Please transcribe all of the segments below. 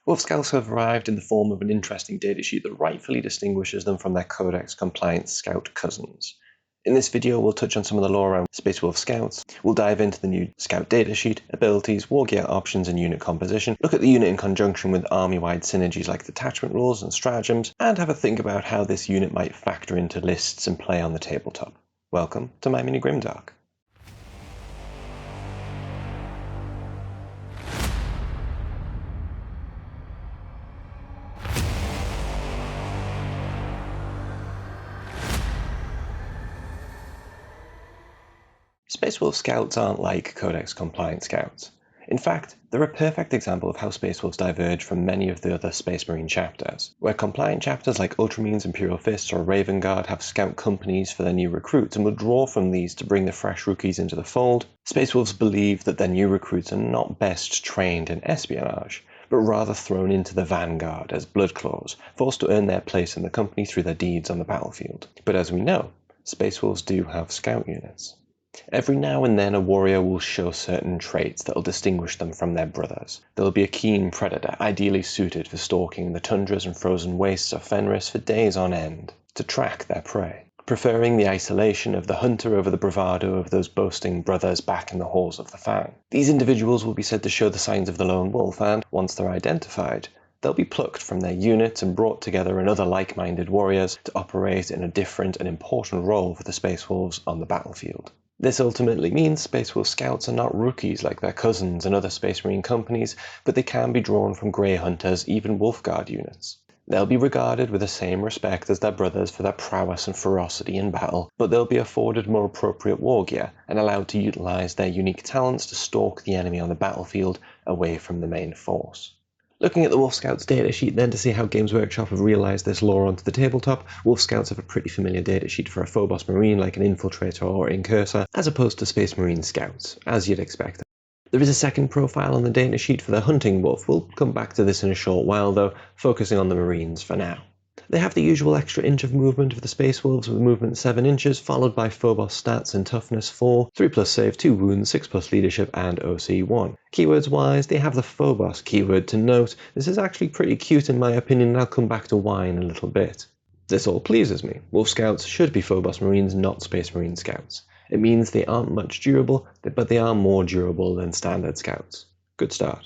Wolf Scouts have arrived in the form of an interesting datasheet that rightfully distinguishes them from their Codex compliant Scout cousins. In this video, we'll touch on some of the lore around Space Wolf Scouts, we'll dive into the new Scout datasheet, abilities, Wargear options and unit composition, look at the unit in conjunction with army-wide synergies like detachment rules and stratagems, and have a think about how this unit might factor into lists and play on the tabletop. Welcome to my mini Grimdark. Space Wolf Scouts aren't like Codex compliant Scouts. In fact, they're a perfect example of how Space Wolves diverge from many of the other Space Marine chapters. Where compliant chapters like Ultramarines, Imperial Fists, or Vanguard have scout companies for their new recruits and will draw from these to bring the fresh rookies into the fold, Space Wolves believe that their new recruits are not best trained in espionage, but rather thrown into the Vanguard as bloodclaws, forced to earn their place in the company through their deeds on the battlefield. But as we know, Space Wolves do have scout units. Every now and then a warrior will show certain traits that will distinguish them from their brothers. They'll be a keen predator, ideally suited for stalking the tundras and frozen wastes of Fenris for days on end, to track their prey, preferring the isolation of the hunter over the bravado of those boasting brothers back in the halls of the Fang. These individuals will be said to show the signs of the lone wolf, and once they're identified, they'll be plucked from their units and brought together in other like-minded warriors to operate in a different and important role for the Space Wolves on the battlefield. This ultimately means Space Wolf Scouts are not rookies like their cousins and other Space Marine companies, but they can be drawn from Grey Hunters, even Wolfguard units. They'll be regarded with the same respect as their brothers for their prowess and ferocity in battle, but they'll be afforded more appropriate wargear and allowed to utilize their unique talents to stalk the enemy on the battlefield away from the main force. Looking at the Wolf Scouts datasheet then to see how Games Workshop have realised this lore onto the tabletop, Wolf Scouts have a pretty familiar datasheet for a Phobos Marine like an Infiltrator or Incursor, as opposed to Space Marine Scouts, as you'd expect. There is a second profile on the datasheet for the Hunting Wolf. We'll come back to this in a short while though, focusing on the Marines for now. They have the usual extra inch of movement of the Space Wolves with movement 7 inches, followed by Phobos stats and toughness 4, 3+ save, 2 wounds, 6+ leadership, and OC 1. Keywords wise, they have the Phobos keyword to note. This is actually pretty cute in my opinion, and I'll come back to why in a little bit. This all pleases me. Wolf Scouts should be Phobos Marines, not Space Marine Scouts. It means they aren't much durable, but they are more durable than standard Scouts. Good start.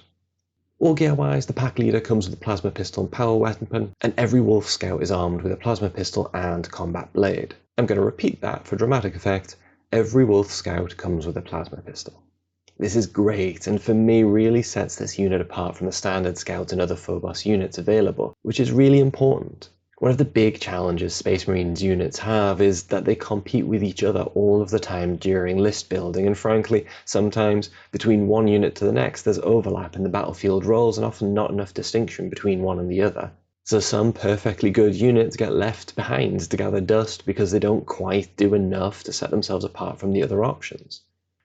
Wargear-wise, the pack leader comes with a plasma pistol and power weapon, and every Wolf Scout is armed with a plasma pistol and combat blade. I'm going to repeat that for dramatic effect. Every Wolf Scout comes with a plasma pistol. This is great, and for me really sets this unit apart from the standard Scouts and other Phobos units available, which is really important. One of the big challenges Space Marines units have is that they compete with each other all of the time during list building, and frankly, sometimes between one unit to the next there's overlap in the battlefield roles and often not enough distinction between one and the other. So some perfectly good units get left behind to gather dust because they don't quite do enough to set themselves apart from the other options.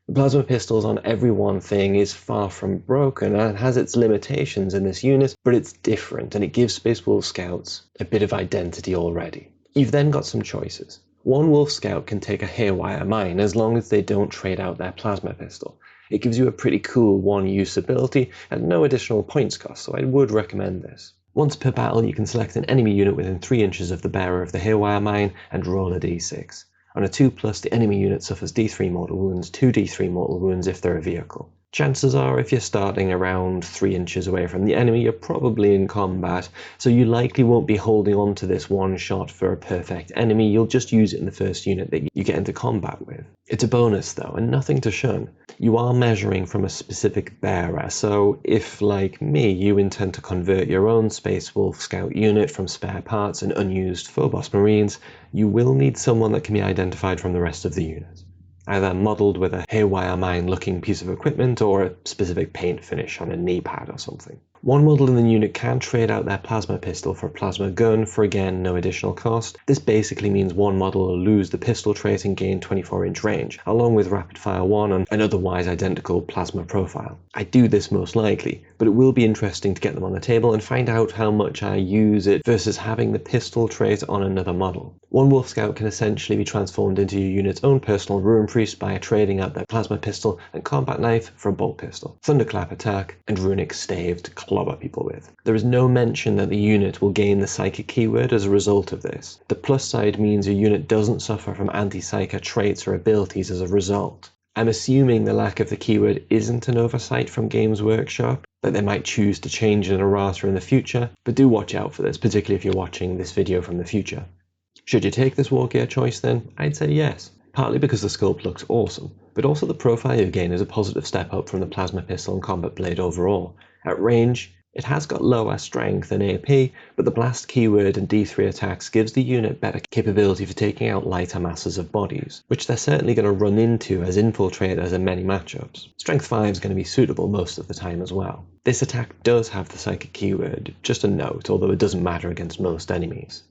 The plasma pistols on every one thing is far from broken and has its limitations in this unit, but it's different and it gives Space Wolf Scouts a bit of identity already. You've then got some choices. One Wolf Scout can take a haywire mine as long as they don't trade out their plasma pistol. It gives you a pretty cool one-use ability at no additional points cost, so I would recommend this. Once per battle you can select an enemy unit within 3 inches of the bearer of the haywire mine and roll a d6. On a 2+, the enemy unit suffers d3 mortal wounds, 2d3 mortal wounds if they're a vehicle. Chances are if you're starting around 3 inches away from the enemy, you're probably in combat, so you likely won't be holding on to this one shot for a perfect enemy, you'll just use it in the first unit that you get into combat with. It's a bonus though, and nothing to shun. You are measuring from a specific bearer, so if, like me, you intend to convert your own Space Wolf Scout unit from spare parts and unused Phobos Marines, you will need someone that can be identified from the rest of the unit, either modelled with a haywire mine looking piece of equipment or a specific paint finish on a knee pad or something. One model in the unit can trade out their plasma pistol for a plasma gun for again no additional cost. This basically means one model will lose the pistol trait and gain 24-inch range, along with rapid fire 1 and an otherwise identical plasma profile. I do this most likely, but it will be interesting to get them on the table and find out how much I use it versus having the pistol trait on another model. One Wolf Scout can essentially be transformed into your unit's own personal Ruin Priest by trading out their plasma pistol and combat knife for a bolt pistol, thunderclap attack, and runic staved claw clobber people with. There is no mention that the unit will gain the psychic keyword as a result of this. The plus side means your unit doesn't suffer from anti-psyker traits or abilities as a result. I'm assuming the lack of the keyword isn't an oversight from Games Workshop, that they might choose to change an errata in the future, but do watch out for this, particularly if you're watching this video from the future. Should you take this Wargear choice then? I'd say yes, partly because the sculpt looks awesome, but also the profile you gain is a positive step up from the plasma pistol and combat blade overall. At range, it has got lower strength and AP, but the blast keyword and D3 attacks gives the unit better capability for taking out lighter masses of bodies, which they're certainly going to run into as infiltrators in many matchups. Strength 5 is going to be suitable most of the time as well. This attack does have the psychic keyword, just a note, although it doesn't matter against most enemies.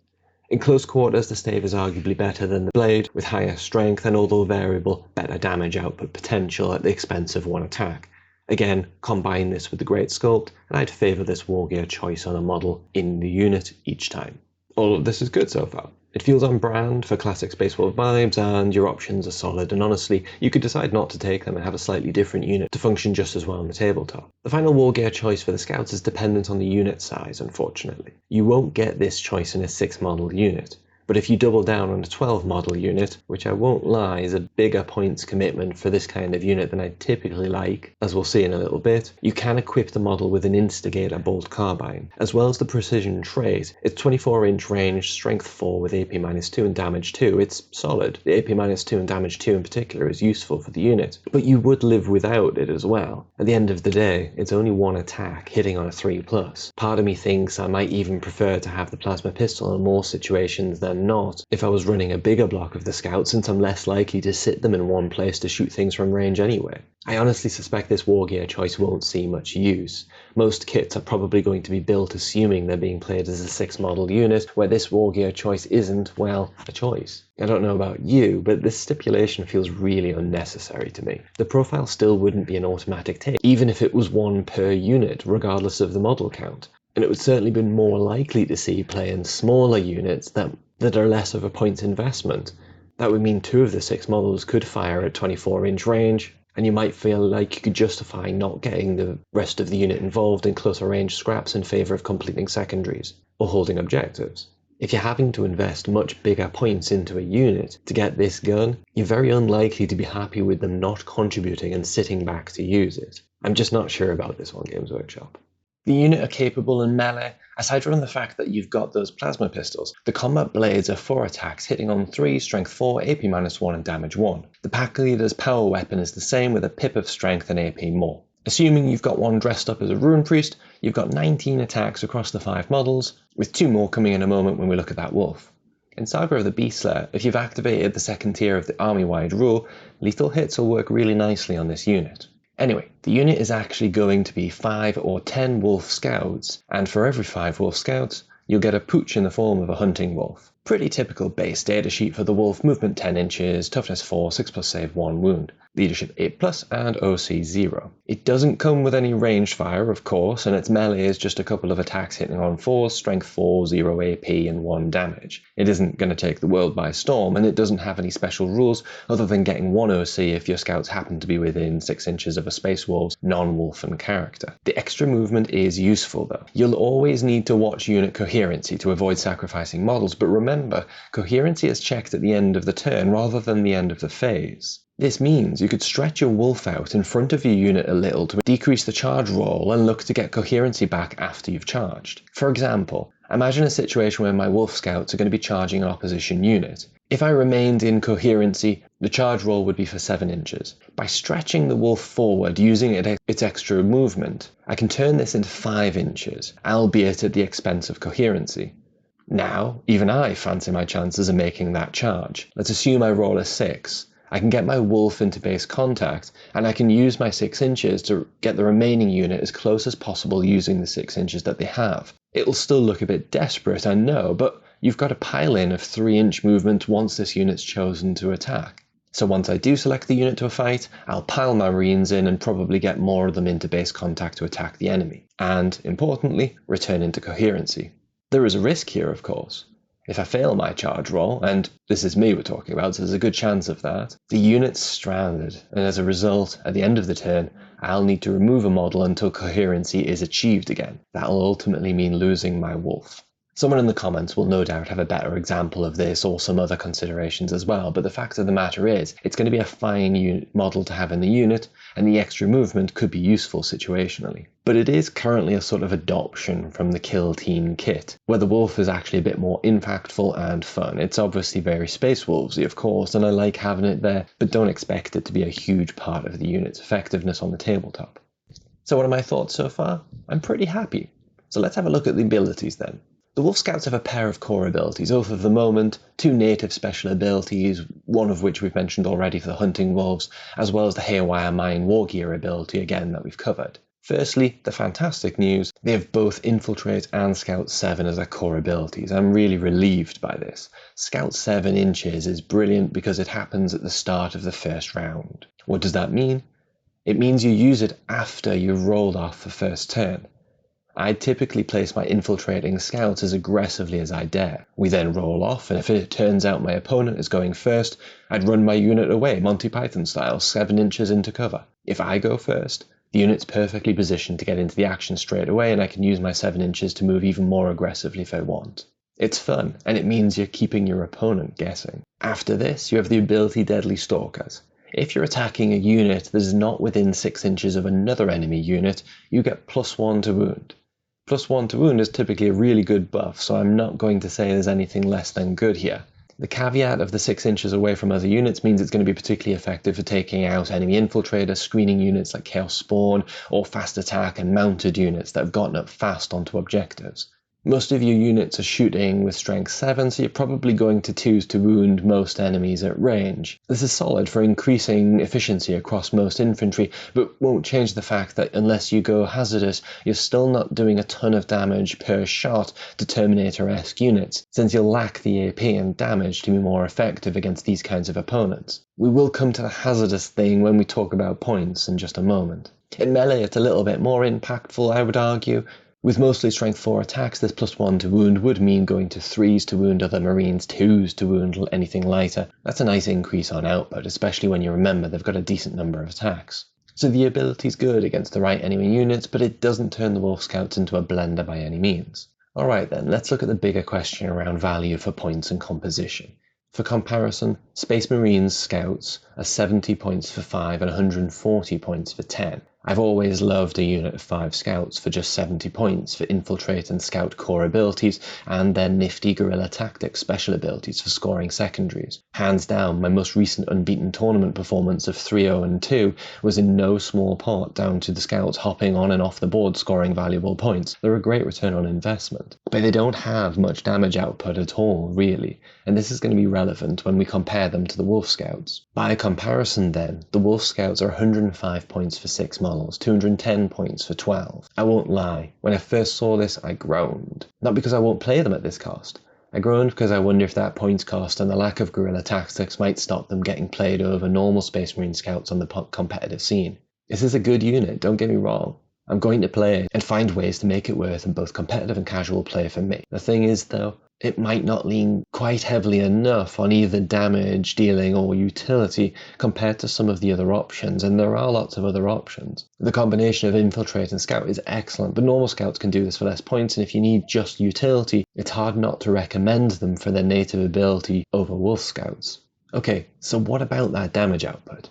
In close quarters, the stave is arguably better than the blade, with higher strength and, although variable, better damage output potential at the expense of one attack. Again, combine this with the great sculpt, and I'd favour this Wargear choice on a model in the unit each time. All of this is good so far. It feels on brand for classic Space Wolf vibes, and your options are solid, and honestly, you could decide not to take them and have a slightly different unit to function just as well on the tabletop. The final Wargear choice for the Scouts is dependent on the unit size, unfortunately. You won't get this choice in a 6 model unit, but if you double down on a 12 model unit, which I won't lie is a bigger points commitment for this kind of unit than I typically like, as we'll see in a little bit, you can equip the model with an Instigator bolt carbine, as well as the precision trait. It's 24-inch range, strength 4 with AP-2 and damage 2. It's solid. The AP-2 and damage 2 in particular is useful for the unit, but you would live without it as well. At the end of the day, it's only one attack hitting on a 3+. Part of me thinks I might even prefer to have the plasma pistol in more situations than not if I was running a bigger block of the Scouts, since I'm less likely to sit them in one place to shoot things from range anyway. I honestly suspect this Wargear choice won't see much use. Most kits are probably going to be built assuming they're being played as a 6 model unit, where this Wargear choice isn't, well, a choice. I don't know about you, but this stipulation feels really unnecessary to me. The profile still wouldn't be an automatic take, even if it was 1 per unit, regardless of the model count. And it would certainly be more likely to see play in smaller units that are less of a points investment. That would mean 2 of the 6 models could fire at 24-inch range, and you might feel like you could justify not getting the rest of the unit involved in closer range scraps in favour of completing secondaries or holding objectives. If you're having to invest much bigger points into a unit to get this gun, you're very unlikely to be happy with them not contributing and sitting back to use it. I'm just not sure about this one, Games Workshop. The unit are capable in melee, aside from the fact that you've got those plasma pistols. The combat blades are 4 attacks, hitting on 3, strength 4, AP-1 and damage 1. The pack leader's power weapon is the same with a pip of strength and AP more. Assuming you've got one dressed up as a rune priest, you've got 19 attacks across the 5 models, with 2 more coming in a moment when we look at that wolf. In Saga of the Beastslayer, if you've activated the second tier of the army-wide rule, lethal hits will work really nicely on this unit. Anyway, the unit is actually going to be 5 or 10 wolf scouts, and for every 5 wolf scouts, you'll get a pooch in the form of a hunting wolf. Pretty typical base datasheet for the wolf: movement 10 inches, toughness 4, 6+ save 1 wound, leadership 8+, and OC 0. It doesn't come with any ranged fire, of course, and its melee is just a couple of attacks hitting on 4, strength 4, 0 AP, and 1 damage. It isn't going to take the world by storm, and it doesn't have any special rules other than getting 1 OC if your scouts happen to be within 6 inches of a Space Wolf's non-wolfen character. The extra movement is useful though. You'll always need to watch unit coherency to avoid sacrificing models, but remember, coherency is checked at the end of the turn rather than the end of the phase. This means you could stretch your wolf out in front of your unit a little to decrease the charge roll and look to get coherency back after you've charged. For example, imagine a situation where my wolf scouts are going to be charging an opposition unit. If I remained in coherency, the charge roll would be for 7 inches. By stretching the wolf forward using its extra movement, I can turn this into 5 inches, albeit at the expense of coherency. Now, even I fancy my chances of making that charge. Let's assume I roll a 6. I can get my wolf into base contact, and I can use my 6 inches to get the remaining unit as close as possible using the 6 inches that they have. It'll still look a bit desperate, I know, but you've got a pile-in of 3-inch movement once this unit's chosen to attack. So once I do select the unit to a fight, I'll pile my Marines in and probably get more of them into base contact to attack the enemy, and, importantly, return into coherency. There is a risk here, of course. If I fail my charge roll, and this is me we're talking about, so there's a good chance of that, the unit's stranded, and as a result, at the end of the turn, I'll need to remove a model until coherency is achieved again. That'll ultimately mean losing my wolf. Someone in the comments will no doubt have a better example of this or some other considerations as well, but the fact of the matter is, it's going to be a fine model to have in the unit, and the extra movement could be useful situationally. But it is currently a sort of adoption from the Kill Team kit, where the wolf is actually a bit more impactful and fun. It's obviously very Space Wolvesy, of course, and I like having it there, but don't expect it to be a huge part of the unit's effectiveness on the tabletop. So what are my thoughts so far? I'm pretty happy. So let's have a look at the abilities then. The Wolf Scouts have a pair of core abilities, both of the moment, 2 native special abilities, one of which we've mentioned already for the Hunting Wolves, as well as the Haywire Mine Wargear ability again that we've covered. Firstly, the fantastic news, they have both Infiltrate and Scout 7 as their core abilities. I'm really relieved by this. Scout 7 inches is brilliant because it happens at the start of the first round. What does that mean? It means you use it after you've rolled off the first turn. I typically place my infiltrating scouts as aggressively as I dare. We then roll off, and if it turns out my opponent is going first, I'd run my unit away, Monty Python style, 7 inches into cover. If I go first, the unit's perfectly positioned to get into the action straight away, and I can use my 7 inches to move even more aggressively if I want. It's fun, and it means you're keeping your opponent guessing. After this, you have the ability Deadly Stalkers. If you're attacking a unit that is not within 6 inches of another enemy unit, you get +1 to wound. +1 to wound is typically a really good buff, so I'm not going to say there's anything less than good here. The caveat of the 6 inches away from other units means it's going to be particularly effective for taking out enemy infiltrators, screening units like Chaos Spawn, or fast attack and mounted units that have gotten up fast onto objectives. Most of your units are shooting with strength 7, so you're probably going to choose to wound most enemies at range. This is solid for increasing efficiency across most infantry, but won't change the fact that unless you go hazardous, you're still not doing a ton of damage per shot to Terminator-esque units, since you'll lack the AP and damage to be more effective against these kinds of opponents. We will come to the hazardous thing when we talk about points in just a moment. In melee, it's a little bit more impactful, I would argue. With mostly strength 4 attacks, this +1 to wound would mean going to 3s to wound other marines, 2s to wound anything lighter. That's a nice increase on output, especially when you remember they've got a decent number of attacks. So the ability's good against the right enemy units, but it doesn't turn the Wolf Scouts into a blender by any means. Alright then, let's look at the bigger question around value for points and composition. For comparison, Space Marines Scouts are 70 points for 5 and 140 points for 10. I've always loved a unit of 5 scouts for just 70 points for infiltrate and scout core abilities and their nifty guerrilla tactics special abilities for scoring secondaries. Hands down, my most recent unbeaten tournament performance of 3-0 and 2 was in no small part down to the scouts hopping on and off the board scoring valuable points. They're a great return on investment, but they don't have much damage output at all, really, and this is going to be relevant when we compare them to the Wolf Scouts. By comparison then, the Wolf Scouts are 105 points for 6 models, 210 points for 12. I won't lie, when I first saw this I groaned. Not because I won't play them at this cost. I groaned because I wonder if that points cost and the lack of guerrilla tactics might stop them getting played over normal Space Marine Scouts on the competitive scene. This is a good unit, don't get me wrong. I'm going to play it and find ways to make it worth in both competitive and casual play for me. The thing is though, it might not lean quite heavily enough on either damage, dealing or utility compared to some of the other options, and there are lots of other options. The combination of infiltrate and scout is excellent, but normal scouts can do this for less points, and if you need just utility, it's hard not to recommend them for their native ability over wolf scouts. Okay, so what about that damage output?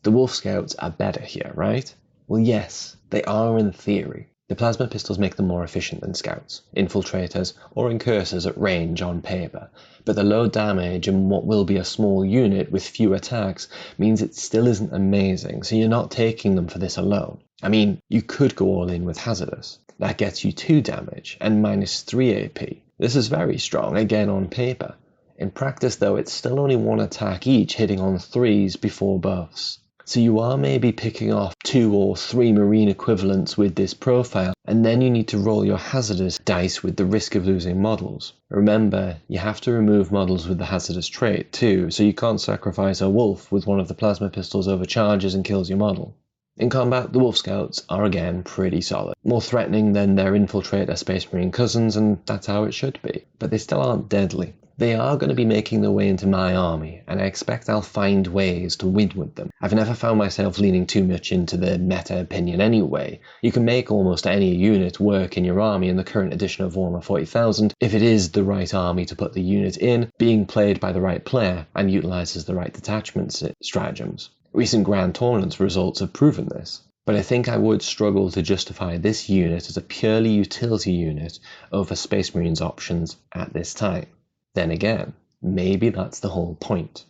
The wolf scouts are better here, right? Well yes, they are in theory. The plasma pistols make them more efficient than scouts, infiltrators, or incursors at range on paper, but the low damage and what will be a small unit with few attacks means it still isn't amazing, so you're not taking them for this alone. I mean, you could go all in with hazardous. That gets you 2 damage and -3 AP. This is very strong, again on paper. In practice though, it's still only 1 attack each hitting on 3s before buffs. So you are maybe picking off 2 or 3 marine equivalents with this profile, and then you need to roll your hazardous dice with the risk of losing models. Remember, you have to remove models with the hazardous trait too, so you can't sacrifice a wolf with one of the plasma pistols overcharges and kills your model. In combat, the Wolf Scouts are again pretty solid. More threatening than their infiltrator Space Marine cousins, and that's how it should be. But they still aren't deadly. They are going to be making their way into my army, and I expect I'll find ways to win with them. I've never found myself leaning too much into the meta opinion anyway. You can make almost any unit work in your army in the current edition of Warhammer 40,000 if it is the right army to put the unit in, being played by the right player, and utilises the right detachment stratagems. Recent Grand Tournaments results have proven this. But I think I would struggle to justify this unit as a purely utility unit over Space Marines options at this time. Then again, maybe that's the whole point.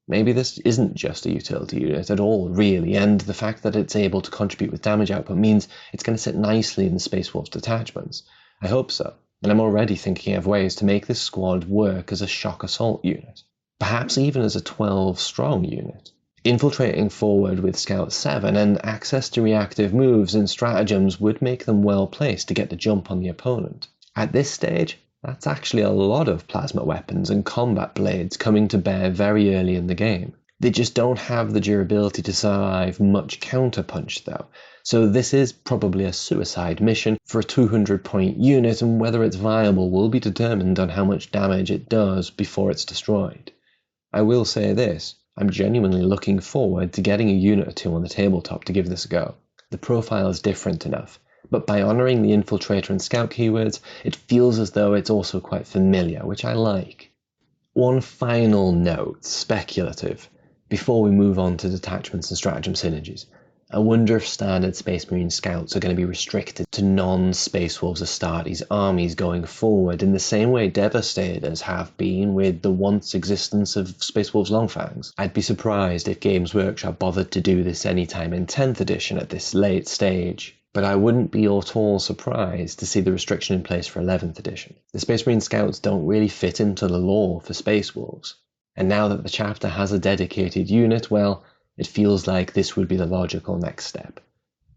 Maybe this isn't just a utility unit at all, really, and the fact that it's able to contribute with damage output means it's going to sit nicely in the Space Wolves detachments. I hope so, and I'm already thinking of ways to make this squad work as a shock assault unit. Perhaps even as a 12-strong unit. Infiltrating forward with Scout 7 and access to reactive moves and stratagems would make them well placed to get the jump on the opponent. At this stage, that's actually a lot of plasma weapons and combat blades coming to bear very early in the game. They just don't have the durability to survive much counterpunch though, so this is probably a suicide mission for a 200-point unit, and whether it's viable will be determined on how much damage it does before it's destroyed. I will say this, I'm genuinely looking forward to getting a unit or two on the tabletop to give this a go. The profile is different enough, but by honouring the infiltrator and scout keywords, it feels as though it's also quite familiar, which I like. One final note, speculative, before we move on to detachments and stratagem synergies. I wonder if standard Space Marine scouts are going to be restricted to non-Space Wolves Astartes armies going forward in the same way Devastators have been with the once existence of Space Wolves Longfangs. I'd be surprised if Games Workshop bothered to do this anytime in 10th edition at this late stage. But I wouldn't be at all surprised to see the restriction in place for 11th edition. The Space Marine Scouts don't really fit into the lore for Space Wolves, and now that the chapter has a dedicated unit, well, it feels like this would be the logical next step.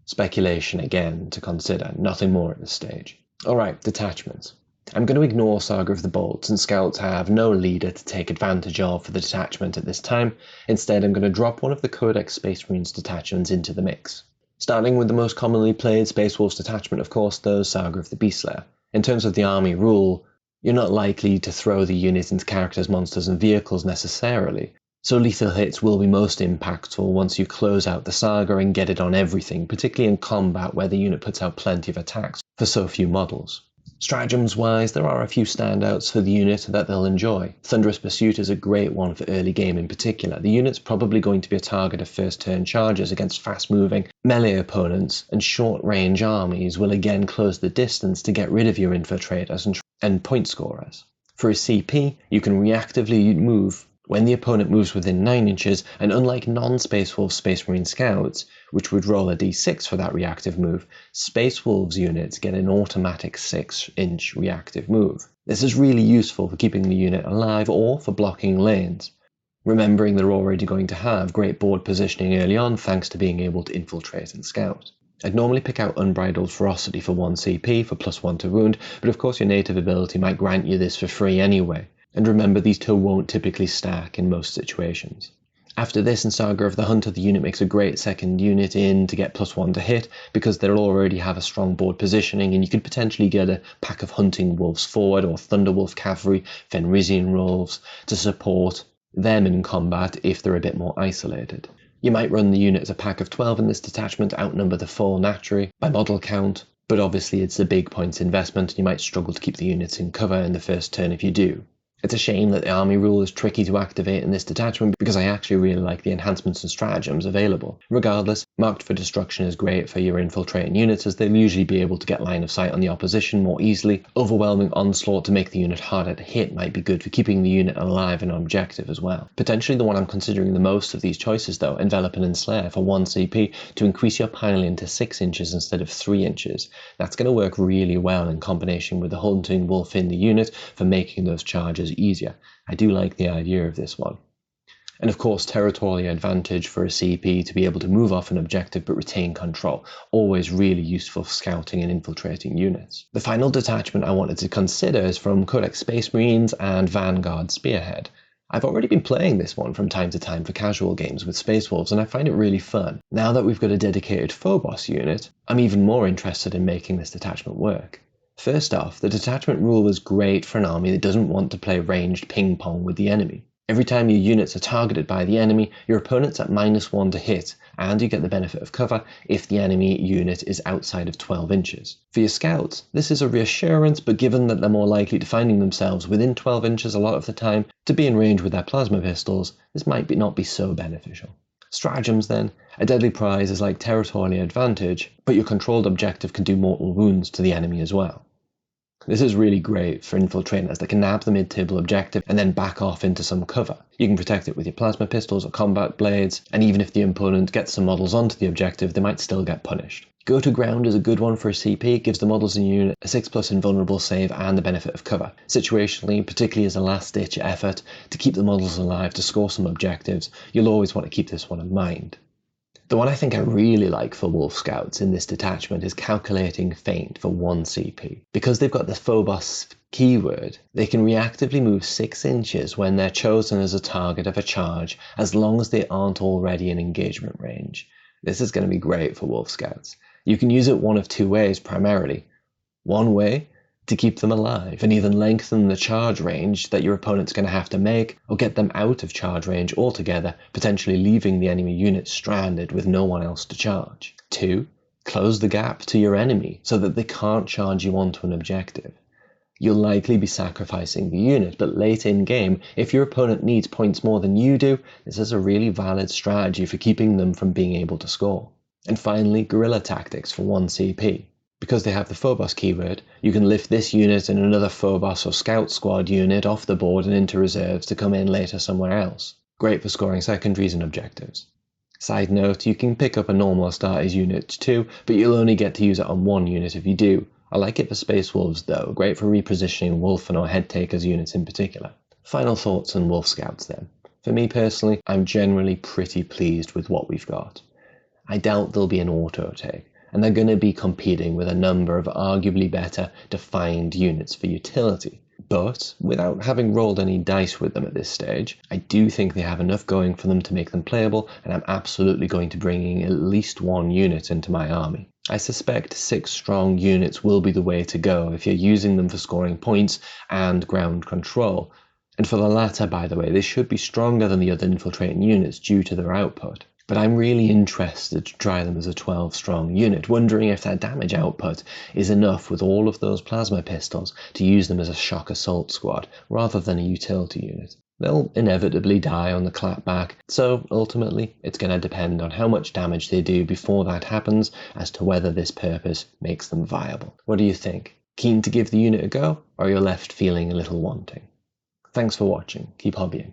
Speculation again to consider, nothing more at this stage. Alright, detachments. I'm going to ignore Saga of the Bolts, and Scouts have no leader to take advantage of for the detachment at this time. Instead, I'm going to drop one of the Codex Space Marines detachments into the mix. Starting with the most commonly played Space Wolves detachment, of course, the Saga of the Beastslayer. In terms of the army rule, you're not likely to throw the unit into characters, monsters and vehicles necessarily, so lethal hits will be most impactful once you close out the Saga and get it on everything, particularly in combat where the unit puts out plenty of attacks for so few models. Stratagems wise, there are a few standouts for the unit that they'll enjoy. Thunderous Pursuit is a great one for early game in particular. The unit's probably going to be a target of first turn charges against fast moving melee opponents, and short range armies will again close the distance to get rid of your infiltrators and point scorers. For a CP, you can reactively move when the opponent moves within 9 inches, and unlike non-Space Wolves Space Marine Scouts, which would roll a d6 for that reactive move, Space Wolves units get an automatic 6-inch reactive move. This is really useful for keeping the unit alive or for blocking lanes, remembering they're already going to have great board positioning early on thanks to being able to infiltrate and scout. I'd normally pick out Unbridled Ferocity for 1 CP for +1 to wound, but of course your native ability might grant you this for free anyway. And remember, these two won't typically stack in most situations. After this, in Saga of the Hunter, the unit makes a great second unit in to get +1 to hit, because they'll already have a strong board positioning, and you could potentially get a pack of Hunting Wolves forward, or Thunderwolf Cavalry, Fenrisian Wolves, to support them in combat if they're a bit more isolated. You might run the unit as a pack of 12 in this detachment, outnumber the 4 naturally by model count, but obviously it's a big points investment, and you might struggle to keep the units in cover in the first turn if you do. It's a shame that the army rule is tricky to activate in this detachment, because I actually really like the enhancements and stratagems available. Regardless, Marked for Destruction is great for your infiltrating units, as they'll usually be able to get line of sight on the opposition more easily. Overwhelming Onslaught to make the unit harder to hit might be good for keeping the unit alive and on objective as well. Potentially the one I'm considering the most of these choices though, Envelop and Ensnare for 1 CP to increase your piling to 6 inches instead of 3 inches. That's going to work really well in combination with the Hunting Wolf in the unit for making those charges easier. I do like the idea of this one. And of course, territorial advantage for a CP to be able to move off an objective but retain control. Always really useful for scouting and infiltrating units. The final detachment I wanted to consider is from Codex Space Marines and Vanguard Spearhead. I've already been playing this one from time to time for casual games with Space Wolves, and I find it really fun. Now that we've got a dedicated Phobos unit, I'm even more interested in making this detachment work. First off, the detachment rule was great for an army that doesn't want to play ranged ping pong with the enemy. Every time your units are targeted by the enemy, your opponent's at -1 to hit, and you get the benefit of cover if the enemy unit is outside of 12 inches. For your scouts, this is a reassurance, but given that they're more likely to finding themselves within 12 inches a lot of the time to be in range with their plasma pistols, this might not be so beneficial. Stratagems then, a deadly prize is like territorial advantage, but your controlled objective can do mortal wounds to the enemy as well. This is really great for infiltrators that can nab the mid-table objective and then back off into some cover. You can protect it with your plasma pistols or combat blades, and even if the opponent gets some models onto the objective, they might still get punished. Go to ground is a good one for a CP, gives the models in your unit a 6+ invulnerable save and the benefit of cover. Situationally, particularly as a last-ditch effort to keep the models alive to score some objectives, you'll always want to keep this one in mind. The one I think I really like for Wolf Scouts in this detachment is Calculating Feint for 1 CP. Because they've got the Phobos keyword, they can reactively move 6 inches when they're chosen as a target of a charge, as long as they aren't already in engagement range. This is going to be great for Wolf Scouts. You can use it one of 2 ways primarily. One way, to keep them alive and either lengthen the charge range that your opponent's going to have to make, or get them out of charge range altogether, potentially leaving the enemy unit stranded with no one else to charge. 2. Close the gap to your enemy so that they can't charge you onto an objective. You'll likely be sacrificing the unit, but late in game, if your opponent needs points more than you do, this is a really valid strategy for keeping them from being able to score. And finally, Guerrilla Tactics for 1 CP. Because they have the Phobos keyword, you can lift this unit and another Phobos or Scout Squad unit off the board and into reserves to come in later somewhere else. Great for scoring secondaries and objectives. Side note, you can pick up a normal Astartes unit too, but you'll only get to use it on 1 unit if you do. I like it for Space Wolves though, great for repositioning Wolfen or Head Takers units in particular. Final thoughts on Wolf Scouts then. For me personally, I'm generally pretty pleased with what we've got. I doubt there'll be an auto take, and they're going to be competing with a number of arguably better defined units for utility. But without having rolled any dice with them at this stage, I do think they have enough going for them to make them playable, and I'm absolutely going to bring in at least 1 unit into my army. I suspect 6 strong units will be the way to go if you're using them for scoring points and ground control. And for the latter, by the way, they should be stronger than the other infiltrating units due to their output. But I'm really interested to try them as a 12-strong unit, wondering if their damage output is enough with all of those plasma pistols to use them as a shock assault squad, rather than a utility unit. They'll inevitably die on the clapback, so ultimately it's going to depend on how much damage they do before that happens as to whether this purpose makes them viable. What do you think? Keen to give the unit a go, or you're left feeling a little wanting? Thanks for watching. Keep hobbying.